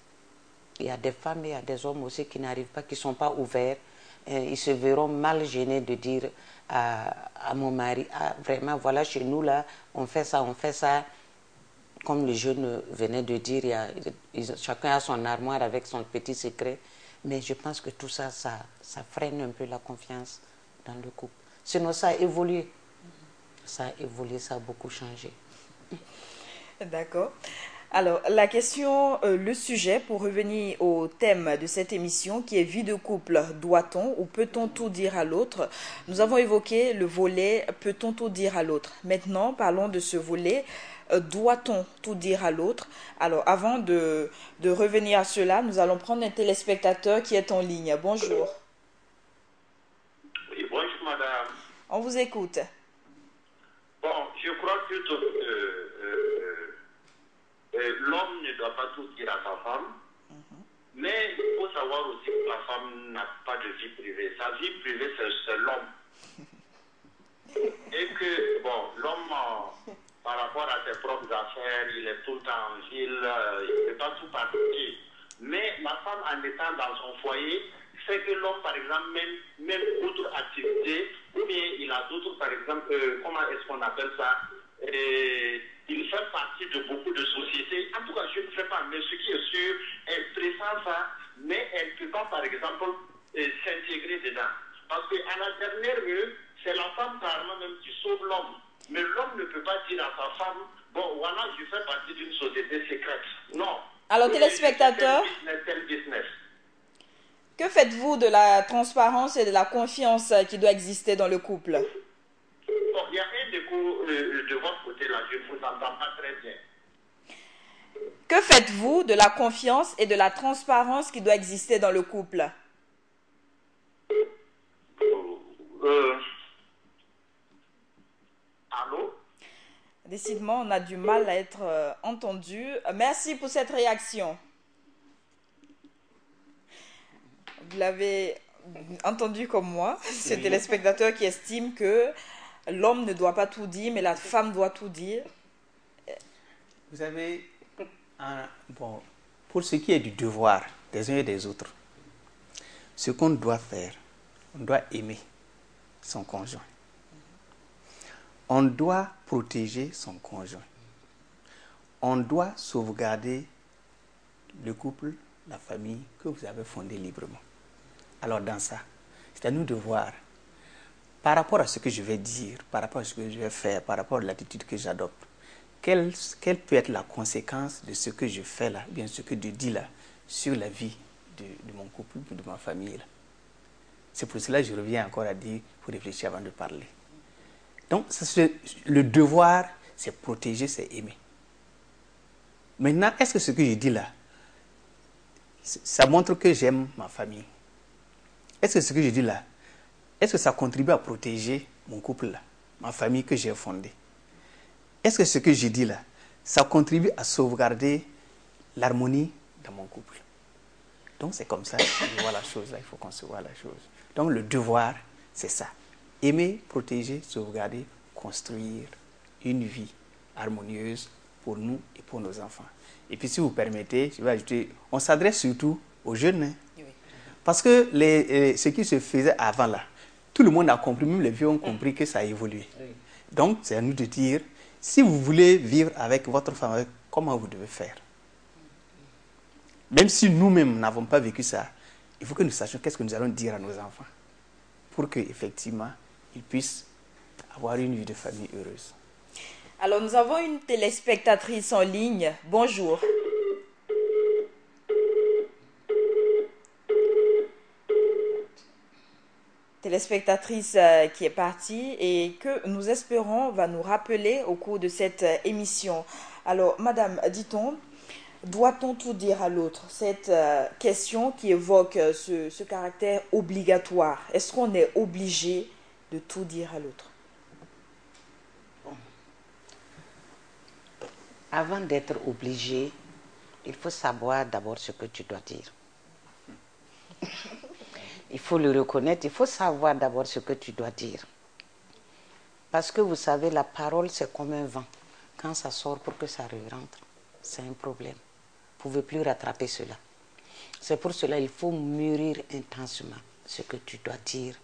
Il y a des femmes et il y a des hommes aussi qui n'arrivent pas, qui ne sont pas ouverts. Ils se verront mal gênés de dire à mon mari, vraiment, voilà, chez nous, là, on fait ça, on fait ça. Comme le jeune venait de dire, chacun a son armoire avec son petit secret. Mais je pense que tout ça, ça freine un peu la confiance dans le couple. Sinon, ça a évolué. Ça a évolué, ça a beaucoup changé. D'accord. Alors, la question, le sujet, pour revenir au thème de cette émission, qui est vie de couple, doit-on ou peut-on tout dire à l'autre? Nous avons évoqué le volet peut-on tout dire à l'autre. Maintenant, parlons de ce volet, doit-on tout dire à l'autre? Alors, avant de revenir à cela, nous allons prendre un téléspectateur qui est en ligne. Bonjour. Oui, bonjour madame. On vous écoute. Bon, je crois plutôt que l'homme ne doit pas tout dire à sa femme, mais il faut savoir aussi que la femme n'a pas de vie privée. Sa vie privée, c'est l'homme. Et que, bon, l'homme, par rapport à ses propres affaires, il est tout le temps en ville, il ne peut pas tout partager. Mais la femme, en étant dans son foyer, fait que l'homme, par exemple, même d'autres activités, ou bien il a d'autres, par exemple, comment est-ce qu'on appelle ça, il fait partie de beaucoup de sociétés. En tout cas, je ne sais pas, mais ce qui est sûr, elle pressent ça, mais elle ne peut pas, par exemple, s'intégrer dedans. Parce qu'à la dernière minute, c'est la femme carrément même qui sauve l'homme. Mais l'homme ne peut pas dire à sa femme, bon, voilà, je fais partie d'une société secrète. Non. Alors, téléspectateurs, que faites-vous de la transparence et de la confiance qui doit exister dans le couple? Bon, il y a un écho de votre côté là, je ne vous entends pas très bien. Que faites-vous de la confiance et de la transparence qui doit exister dans le couple? Allô? Décidément, on a du mal à être entendu. Merci pour cette réaction. Vous l'avez entendu comme moi, ce téléspectateur qui estime que l'homme ne doit pas tout dire, mais la femme doit tout dire. Vous savez, bon, pour ce qui est du devoir des uns et des autres, ce qu'on doit faire, on doit aimer son conjoint. On doit protéger son conjoint. On doit sauvegarder le couple, la famille que vous avez fondé librement. Alors dans ça, c'est à nous de voir, par rapport à ce que je vais dire, par rapport à ce que je vais faire, par rapport à l'attitude que j'adopte, quelle peut être la conséquence de ce que je fais là, bien ce que je dis là, sur la vie de mon couple, de ma famille là. C'est pour cela que je reviens encore à dire, il faut réfléchir avant de parler. Donc, le devoir, c'est protéger, c'est aimer. Maintenant, est-ce que ce que je dis là, ça montre que j'aime ma famille? Est-ce que ce que je dis là, est-ce que ça contribue à protéger mon couple là, ma famille que j'ai fondée? Est-ce que ce que je dis là, ça contribue à sauvegarder l'harmonie dans mon couple? Donc c'est comme ça qu'on voit la chose là, il faut concevoir la chose. Donc le devoir, c'est ça. Aimer, protéger, sauvegarder, construire une vie harmonieuse pour nous et pour nos enfants. Et puis si vous permettez, je vais ajouter, on s'adresse surtout aux jeunes. Hein? Oui. Parce que ce qui se faisait avant là, tout le monde a compris, même les vieux ont compris que ça a évolué. Oui. Donc c'est à nous de dire, si vous voulez vivre avec votre femme, comment vous devez faire? Même si nous-mêmes n'avons pas vécu ça, il faut que nous sachions qu'est-ce que nous allons dire à nos enfants pour qu'effectivement, ils puissent avoir une vie de famille heureuse. Alors, nous avons une téléspectatrice en ligne. Bonjour. Téléspectatrice qui est partie et que nous espérons va nous rappeler au cours de cette émission. Alors, madame, dit-on, doit-on tout dire à l'autre? Cette question qui évoque ce caractère obligatoire. Est-ce qu'on est obligé de tout dire à l'autre? Avant d'être obligé, il faut savoir d'abord ce que tu dois dire. Il faut le reconnaître, il faut savoir d'abord ce que tu dois dire. Parce que vous savez, la parole, c'est comme un vent. Quand ça sort pour que ça rentre, c'est un problème. Vous ne pouvez plus rattraper cela. C'est pour cela qu'il faut mûrir intensément ce que tu dois dire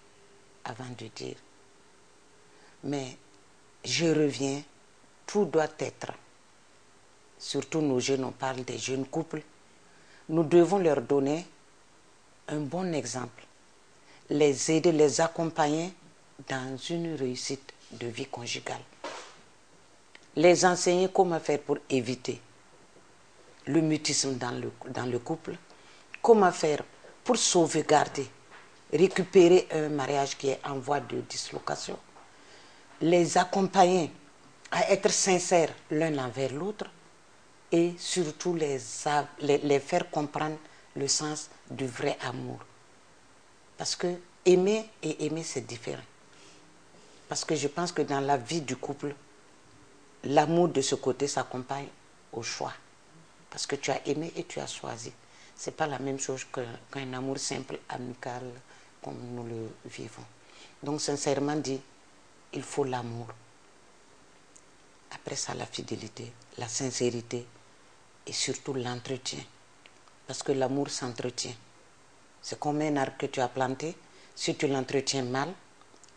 avant de dire. Mais je reviens, tout doit être, surtout nos jeunes, on parle des jeunes couples, nous devons leur donner un bon exemple, les aider, les accompagner dans une réussite de vie conjugale. Les enseigner comment faire pour éviter le mutisme dans le couple, comment faire pour sauvegarder, récupérer un mariage qui est en voie de dislocation, les accompagner à être sincères l'un envers l'autre et surtout les faire comprendre le sens du vrai amour. Parce que aimer et aimer, c'est différent. Parce que je pense que dans la vie du couple, l'amour de ce côté s'accompagne au choix. Parce que tu as aimé et tu as choisi. Ce n'est pas la même chose qu'un amour simple, amical, comme nous le vivons. Donc, sincèrement dit, il faut l'amour. Après ça, la fidélité, la sincérité et surtout l'entretien. Parce que l'amour s'entretient. C'est comme un arbre que tu as planté. Si tu l'entretiens mal,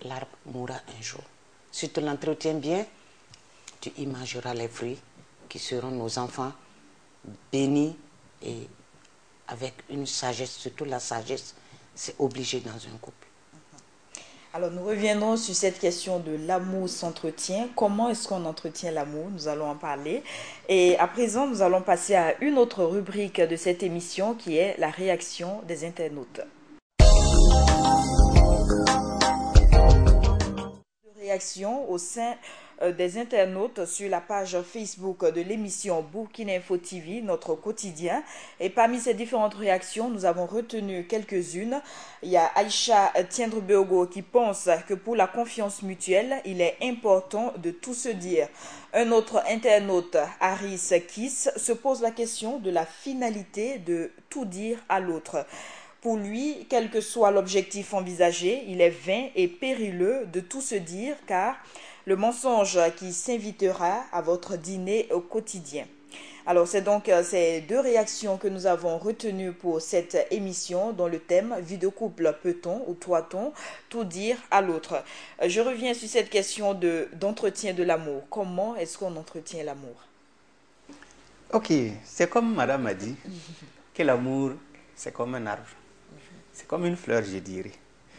l'arbre mourra un jour. Si tu l'entretiens bien, tu y mangeras les fruits qui seront nos enfants bénis et avec une sagesse, surtout la sagesse, c'est obligé dans un couple. Alors nous reviendrons sur cette question de l'amour s'entretient. Comment est-ce qu'on entretient l'amour? Nous allons en parler. Et à présent, nous allons passer à une autre rubrique de cette émission qui est la réaction des internautes. Réaction au sein des internautes sur la page Facebook de l'émission Burkina Info TV, notre quotidien. Et parmi ces différentes réactions, nous avons retenu quelques-unes. Il y a Aïcha Tiendrebergo qui pense que pour la confiance mutuelle, il est important de tout se dire. Un autre internaute, Harris Kiss, se pose la question de la finalité de tout dire à l'autre. Pour lui, quel que soit l'objectif envisagé, il est vain et périlleux de tout se dire car le mensonge qui s'invitera à votre dîner au quotidien. Alors c'est donc ces deux réactions que nous avons retenues pour cette émission dont le thème « Vie de couple, peut-on ou doit-on tout dire à l'autre ?» Je reviens sur cette question d'entretien de l'amour. Comment est-ce qu'on entretient l'amour? Ok, c'est comme madame a dit, que l'amour, c'est comme un arbre. C'est comme une fleur, je dirais.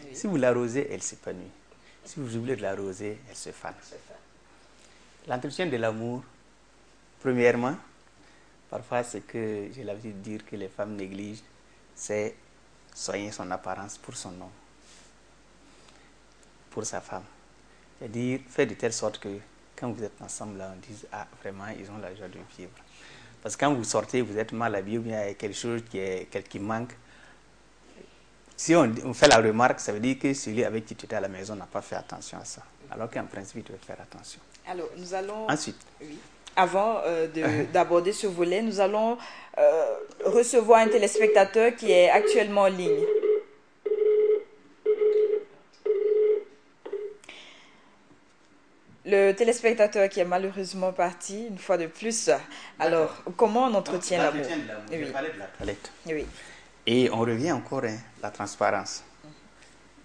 Oui. Si vous l'arrosez, elle s'épanouit. Si vous oubliez de l'arroser, elle se fane. L'entretien de l'amour, Premièrement, parfois ce que j'ai l'habitude de dire que les femmes négligent, c'est soigner son apparence pour son homme, pour sa femme. C'est-à-dire faire de telle sorte que quand vous êtes ensemble, là, on dise « Ah, vraiment, ils ont la joie de vivre ». Parce que quand vous sortez, vous êtes mal habillé ou bien il y a quelque chose qui manque. Si on fait la remarque, ça veut dire que celui avec qui tu étais à la maison n'a pas fait attention à ça. Alors qu'en principe, il doit faire attention. Alors, nous allons... Ensuite. Oui. Avant d'aborder ce volet, nous allons recevoir un téléspectateur qui est actuellement en ligne. Le téléspectateur qui est malheureusement parti, une fois de plus. Alors, comment on entretient l'amour? Oui. Je parlais de la toilette. Oui. Et on revient encore à la transparence,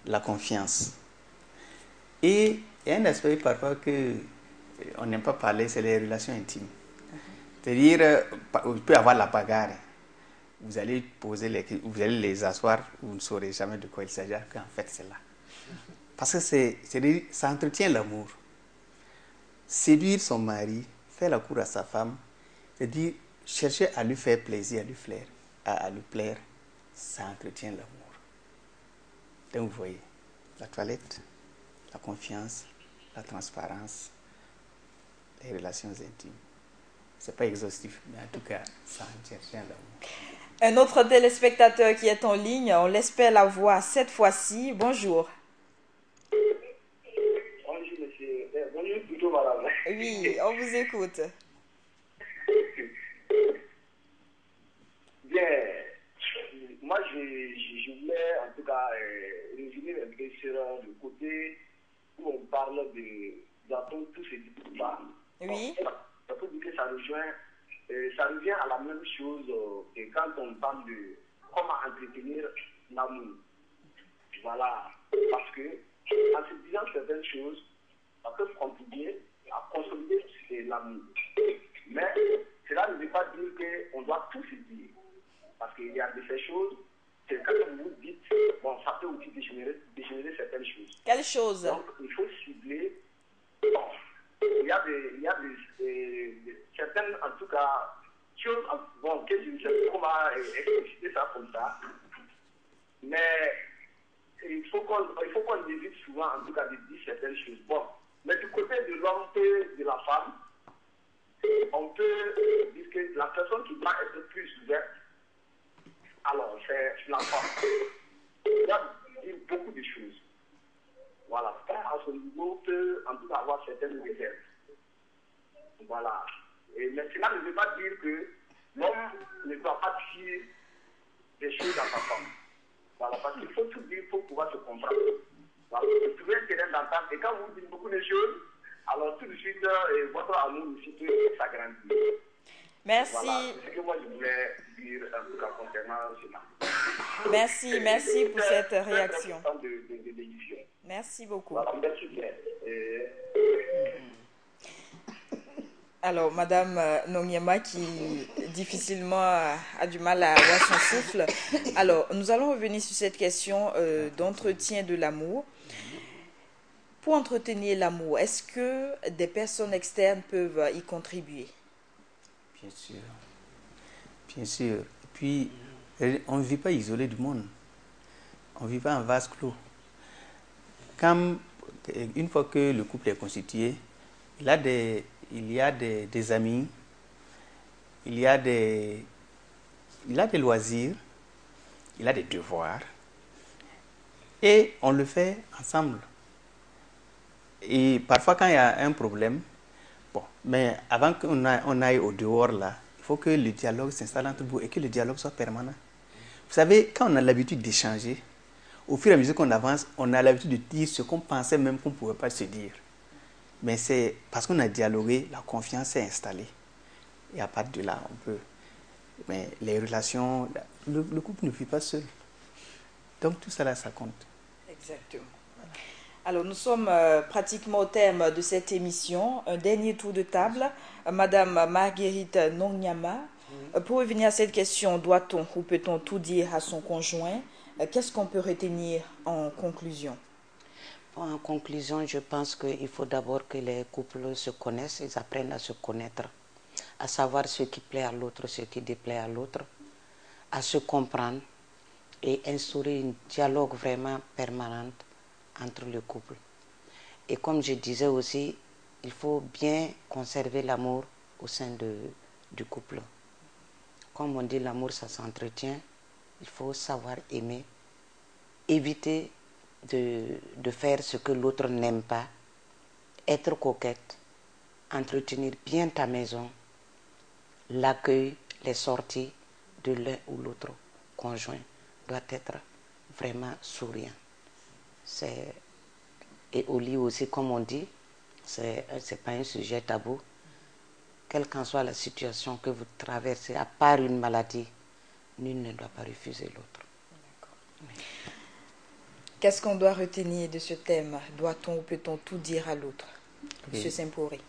la confiance. Et il y a un aspect parfois qu'on n'aime pas parler, c'est les relations intimes. C'est-à-dire, il peut y avoir la bagarre. Vous allez les asseoir, vous ne saurez jamais de quoi il s'agit, qu'en fait c'est là. Parce que ça entretient l'amour. Séduire son mari, faire la cour à sa femme, c'est-à-dire chercher à lui faire plaisir, à lui plaire, ça entretient l'amour. Donc vous voyez, la toilette, la confiance, la transparence, les relations intimes. Ce n'est pas exhaustif, mais en tout cas, ça entretient l'amour. Un autre téléspectateur qui est en ligne, on l'espère la voir cette fois-ci. Bonjour. Bonjour, monsieur. Bonjour, plutôt madame. Oui, on vous écoute. Bien, moi je voulais en tout cas revenir un peu sur le côté où on parle d'entendre tous ces discours-là. Oui. Ça peut dire que ça revient à la même chose que quand on parle de comment entretenir l'amour. Voilà. Parce que en se disant certaines choses, ça peut contribuer à consolider l'amour. Mais cela ne veut pas dire qu'on doit tout se dire. Parce qu'il y a de ces choses, c'est quand vous dites, bon, ça peut aussi dégénérer certaines choses. Quelles choses? Donc, il faut cibler. Bon, il y a certaines, en tout cas, choses, bon, que je ne sais pas comment expliciter ça comme ça. Mais il faut qu'on évite souvent, en tout cas, de dire certaines choses. Bon, mais du côté de l'homme et de la femme, on peut dire que la personne qui doit être plus ouverte, alors c'est la femme. Il doit dire beaucoup de choses. Voilà, faire à son niveau peut en tout cas avoir certaines réserves. Voilà. Mais cela ne veut pas dire que l'homme ne doit pas dire des choses à sa femme. Voilà, parce qu'il faut tout dire pour pouvoir se comprendre. Voilà, vous trouvez un terrain d'entente et quand vous dites beaucoup de choses, alors tout de suite, votre amour aussi peut s'agrandir. Merci. Voilà, c'est ce que moi je voulais dire en tout cas concernant cela. Merci pour cette réaction. De l'édition. Merci beaucoup. Voilà, merci bien. Alors, Madame Nonyema qui difficilement a du mal à avoir son souffle. Alors, nous allons revenir sur cette question d'entretien de l'amour. Pour entretenir l'amour, est-ce que des personnes externes peuvent y contribuer? Bien sûr. Bien sûr. Et puis, on ne vit pas isolé du monde. On ne vit pas en vase clos. Une fois que le couple est constitué, il y a des amis, il y a des loisirs, il y a des devoirs. Et on le fait ensemble. Et parfois, quand il y a un problème, bon, mais avant qu'on aille au dehors là, il faut que le dialogue s'installe entre vous et que le dialogue soit permanent. Vous savez, quand on a l'habitude d'échanger, au fur et à mesure qu'on avance, on a l'habitude de dire ce qu'on pensait même qu'on ne pouvait pas se dire. Mais c'est parce qu'on a dialogué, la confiance s'est installée. Et à partir de là, on peut... Mais les relations, le couple ne vit pas seul. Donc tout cela, ça compte. Exactement. Alors, nous sommes pratiquement au terme de cette émission. Un dernier tour de table. Madame Marguerite Nonyama, pour revenir à cette question, doit-on ou peut-on tout dire à son conjoint? Qu'est-ce qu'on peut retenir en conclusion? Bon, en conclusion, je pense qu'il faut d'abord que les couples se connaissent, ils apprennent à se connaître à savoir ce qui plaît à l'autre, ce qui déplaît à l'autre, à se comprendre et instaurer un dialogue vraiment permanent entre le couple. Et comme je disais aussi, il faut bien conserver l'amour au sein du couple. Comme on dit, l'amour, ça s'entretient. Il faut savoir aimer, éviter de faire ce que l'autre n'aime pas, être coquette, entretenir bien ta maison, l'accueil, les sorties de l'un ou l'autre conjoint doit être vraiment souriant. Et au lit aussi, comme on dit, c'est pas un sujet tabou. Quelle qu'en soit la situation que vous traversez, à part une maladie, nul ne doit pas refuser l'autre. Qu'est-ce qu'on doit retenir de ce thème? Doit-on ou peut-on tout dire à l'autre? Monsieur Simporé.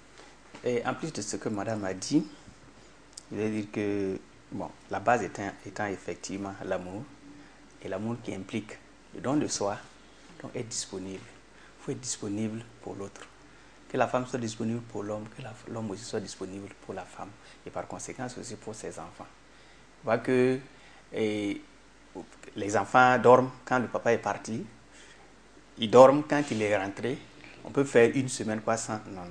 Et en plus de ce que madame a dit, je vais dire que bon, la base étant effectivement l'amour, et l'amour qui implique le don de soi, donc être disponible. Il faut être disponible pour l'autre. Que la femme soit disponible pour l'homme, que l'homme aussi soit disponible pour la femme, et par conséquent aussi pour ses enfants. On voit que les enfants dorment quand le papa est parti, ils dorment quand il est rentré. On peut faire une semaine quoi sans non.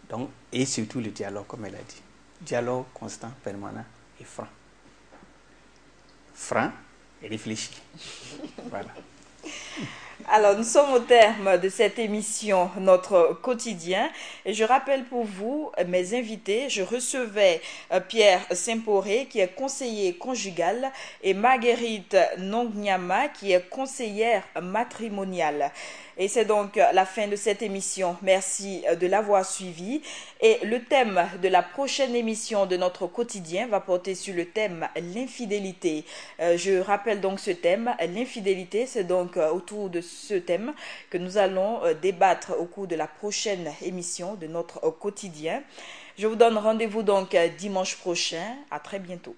Donc, et surtout le dialogue, comme elle a dit. Dialogue constant, permanent et franc. Franc et réfléchi. Voilà. Alors, nous sommes au terme de cette émission, notre quotidien. Et je rappelle pour vous, mes invités, je recevais Pierre Simporé, qui est conseiller conjugal, et Marguerite Nongnyama, qui est conseillère matrimoniale. Et c'est donc la fin de cette émission. Merci de l'avoir suivi. Et le thème de la prochaine émission de notre quotidien va porter sur le thème l'infidélité. Je rappelle donc ce thème, l'infidélité. C'est donc autour de ce thème que nous allons débattre au cours de la prochaine émission de notre quotidien. Je vous donne rendez-vous donc dimanche prochain. À très bientôt.